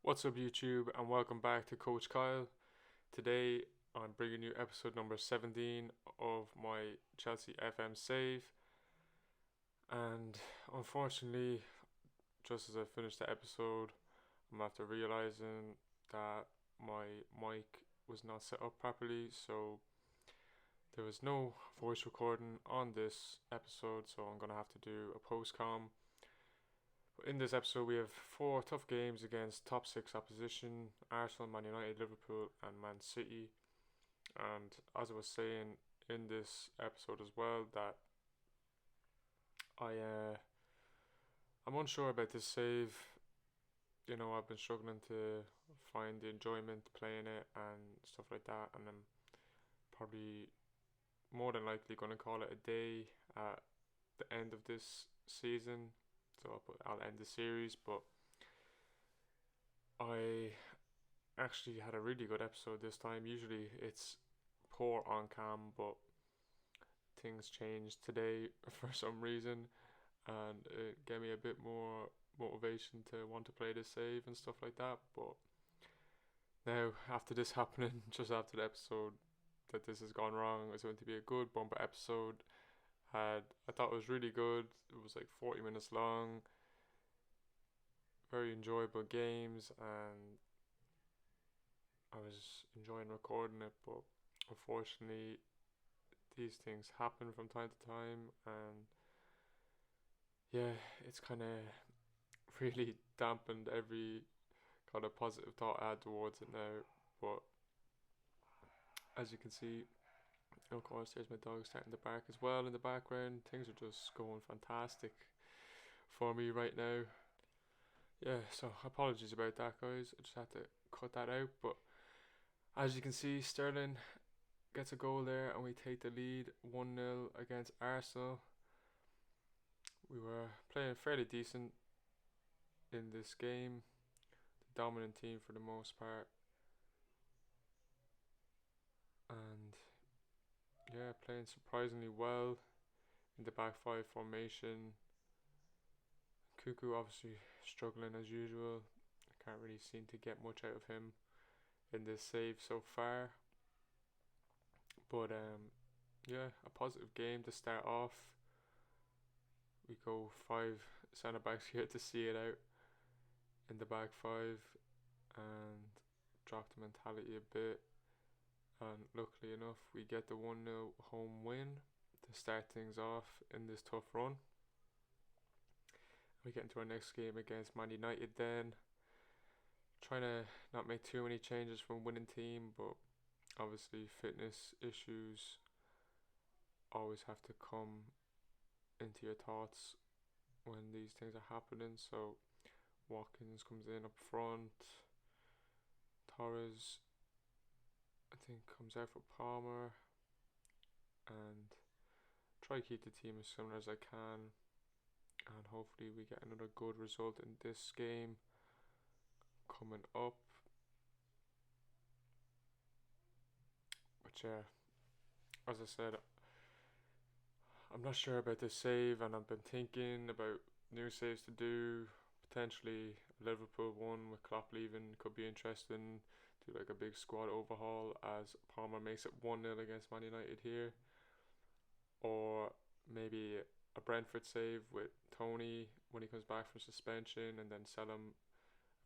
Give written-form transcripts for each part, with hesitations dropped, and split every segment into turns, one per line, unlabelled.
What's up, YouTube, and welcome back to Coach Kyle. Today, I'm bringing you episode number 17 of my Chelsea FM save. And unfortunately, just as I finished the episode, I'm after realizing that my mic was not set up properly, so there was no voice recording on this episode, so I'm gonna have to do a post-com. In this episode, we have four tough games against top six opposition: Arsenal, Man United, Liverpool, and Man City. And as I was saying in this episode as well, that I'm unsure about this save. I've been struggling to find the enjoyment playing it and stuff like that, and I'm probably more than likely going to call it a day at the end of this season. So I'll end the series, but I actually had a really good episode this time. Usually it's poor on cam, but things changed today for some reason, and it gave me a bit more motivation to want to play this save and stuff like that. But now, after this happening, just after the episode, that this has gone wrong, it's going to be a good bumper episode. I thought it was really good. It was like 40 minutes long, very enjoyable games, and I was enjoying recording it. But unfortunately, these things happen from time to time, and yeah, it's kind of really dampened every kind of positive thought I had towards it now. But as you can see, of course, there's my dog starting to bark as well in the background. Things are just going fantastic for me right now. Yeah, so apologies about that, guys. I just had to cut that out. But as you can see, Sterling gets a goal there, and we take the lead 1-0 against Arsenal. We were playing fairly decent in this game, the dominant team for the most part, and yeah, playing surprisingly well in the back five formation. Cuckoo obviously struggling as usual. I can't really seem to get much out of him in this save so far. But yeah, a positive game to start off. We go five centre backs here to see it out in the back five and drop the mentality a bit. And luckily enough, we get the 1-0 home win to start things off in this tough run. We get into our next game against Man United then. Trying to not make too many changes from winning team, but obviously fitness issues always have to come into your thoughts when these things are happening. So Watkins comes in up front. Torres, I think, comes out for Palmer, and try to keep the team as similar as I can, and hopefully we get another good result in this game coming up. But yeah, as I said, I'm not sure about this save, and I've been thinking about new saves to do. Potentially a Liverpool one with Klopp leaving could be interesting. Do like a big squad overhaul as Palmer makes it 1-0 against Man United here, or maybe a Brentford save with Tony when he comes back from suspension, and then sell him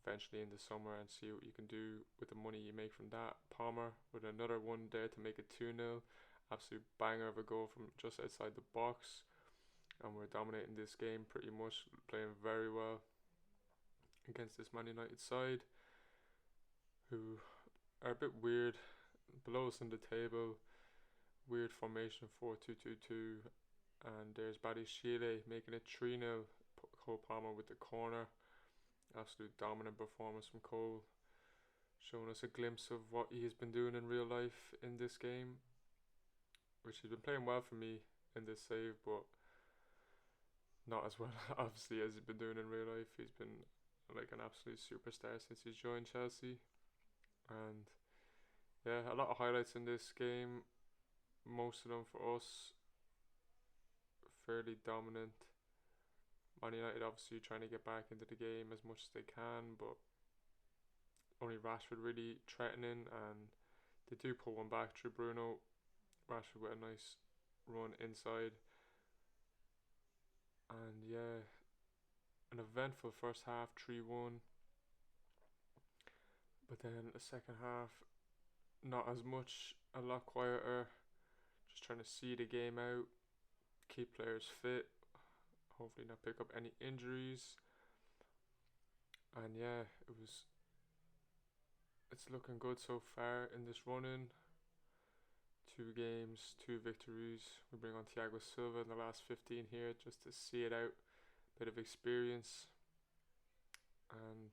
eventually in the summer and see what you can do with the money you make from that. Palmer with another one there to make it 2-0. Absolute banger of a goal from just outside the box, and we're dominating this game pretty much, playing very well against this Man United side, who are a bit weird, below us in the table. Weird formation 4-2-2-2, and there's Buddy Shealy making it 3-0. Cole Palmer with the corner. Absolute dominant performance from Cole, showing us a glimpse of what he has been doing in real life in this game, which he's been playing well for me in this save, but not as well obviously as he's been doing in real life. He's been like an absolute superstar since he's joined Chelsea, and yeah, a lot of highlights in this game, most of them for us fairly dominant. Man United obviously trying to get back into the game as much as they can, but only Rashford really threatening, and they do pull one back through Bruno. Rashford with a nice run inside, and yeah, an eventful first half, 3-1. But then the second half, not as much, a lot quieter. Just trying to see the game out, keep players fit, hopefully not pick up any injuries. And yeah, it's looking good so far in this run-in. 2 games, 2 victories. We bring on Thiago Silva in the last 15 here just to see it out. Bit of experience. And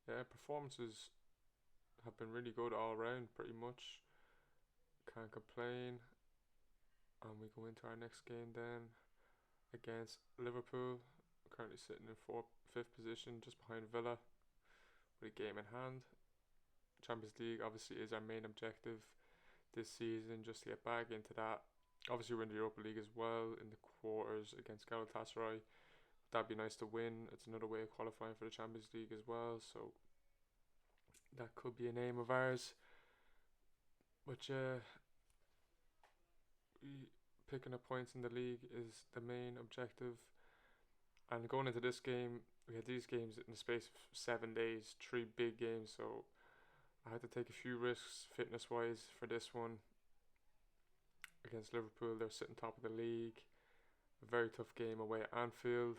yeah, performances have been really good all round, pretty much. Can't complain. And we go into our next game then against Liverpool. Currently sitting in fifth position, just behind Villa, with a game in hand. Champions League obviously is our main objective this season, just to get back into that. Obviously we're in the Europa League as well in the quarters against Galatasaray. That'd be nice to win. It's another way of qualifying for the Champions League as well, so that could be a name of ours. But yeah, picking up points in the league is the main objective. And going into this game, we had these games in the space of 7 days, 3 big games, so I had to take a few risks fitness wise for this one against Liverpool. They're sitting top of the league. A very tough game away at Anfield.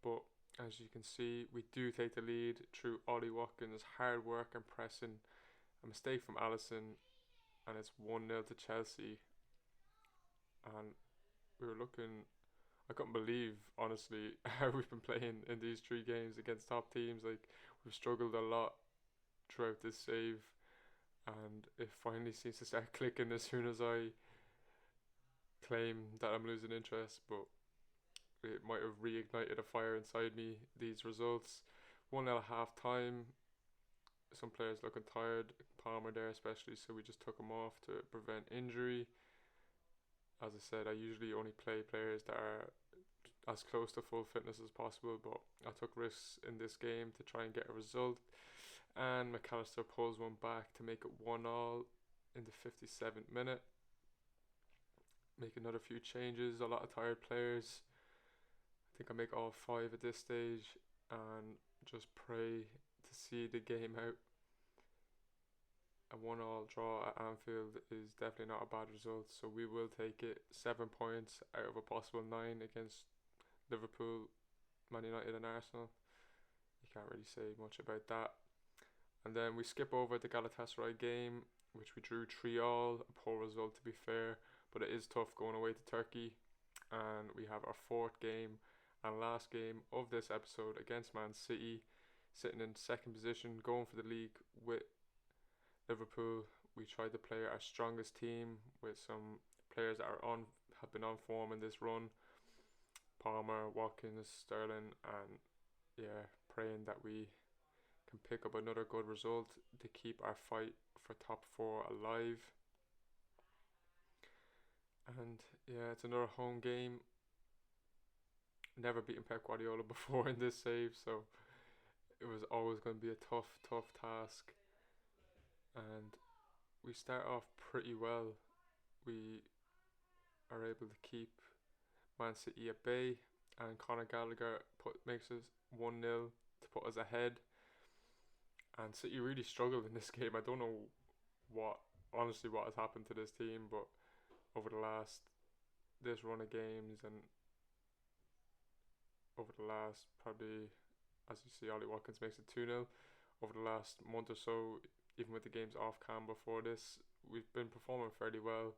But as you can see, we do take the lead through Ollie Watkins' hard work and pressing. A mistake from Alisson, and it's 1-0 to Chelsea. And we were looking, I couldn't believe, honestly, how we've been playing in these 3 games against top teams. Like, we've struggled a lot throughout this save, and it finally seems to start clicking as soon as I claim that I'm losing interest. But it might have reignited a fire inside me, these results. 1-0 at half time. Some players looking tired, Palmer there especially, so we just took him off to prevent injury. As I said, I usually only play players that are as close to full fitness as possible, but I took risks in this game to try and get a result. And McAllister pulls one back to make it 1-1 in the 57th minute. Make another few changes, a lot of tired players. I think I make all 5 at this stage and just pray to see the game out. A 1-1 draw at Anfield is definitely not a bad result, so we will take it. 7 points out of a possible 9 against Liverpool, Man United and Arsenal. You can't really say much about that. And then we skip over the Galatasaray game, which we drew 3-3, a poor result to be fair, but it is tough going away to Turkey. And we have our 4th game and last game of this episode against Man City, sitting in 2nd position, going for the league with Liverpool. We tried to play our strongest team with some players that have been on form in this run. Palmer, Watkins, Sterling, and yeah, praying that we can pick up another good result to keep our fight for top 4 alive. And yeah, it's another home game. Never beaten Pep Guardiola before in this save, so it was always going to be a tough task. And we start off pretty well. We are able to keep Man City at bay, and Conor Gallagher makes us 1-0 to put us ahead. And City really struggled in this game. I don't know what has happened to this team, but over this run of games and over the last, probably, as you see, Ollie Watkins makes it 2-0. Over the last month or so, even with the games off cam before this, we've been performing fairly well,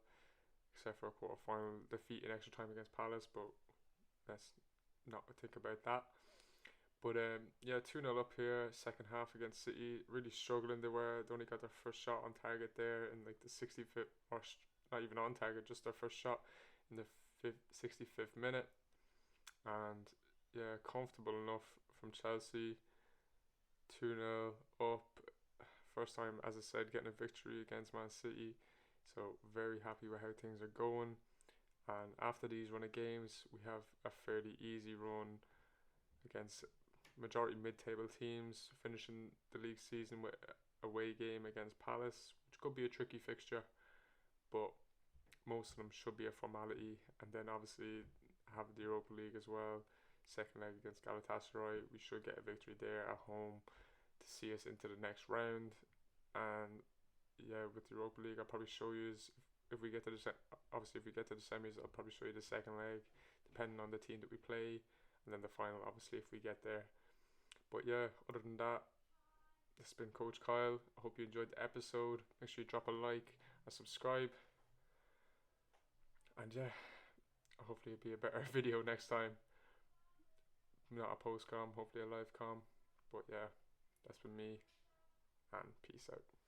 except for a quarter-final defeat in extra time against Palace, but let's not think about that. But yeah, 2-0 up here, second half against City, really struggling they were. They only got their first shot on target there in like the 65th, or not even on target, just their first shot in the 65th minute. And yeah, comfortable enough from Chelsea. 2-0 up. First time, as I said, getting a victory against Man City. So very happy with how things are going. And after these run of games, we have a fairly easy run against majority mid-table teams finishing the league season with a away game against Palace, which could be a tricky fixture, but most of them should be a formality. And then obviously have the Europa League as well. Second leg against Galatasaray, we should get a victory there at home to see us into the next round. And yeah, with the Europa League, I'll probably show you if we get to the obviously if we get to the semis, I'll probably show you the second leg, depending on the team that we play, and then the final, obviously, if we get there. But yeah, other than that, this has been Coach Kyle. I hope you enjoyed the episode. Make sure you drop a like and subscribe. And yeah, hopefully it'll be a better video next time. Not a post com, hopefully a live com. But yeah, that's been me, and peace out.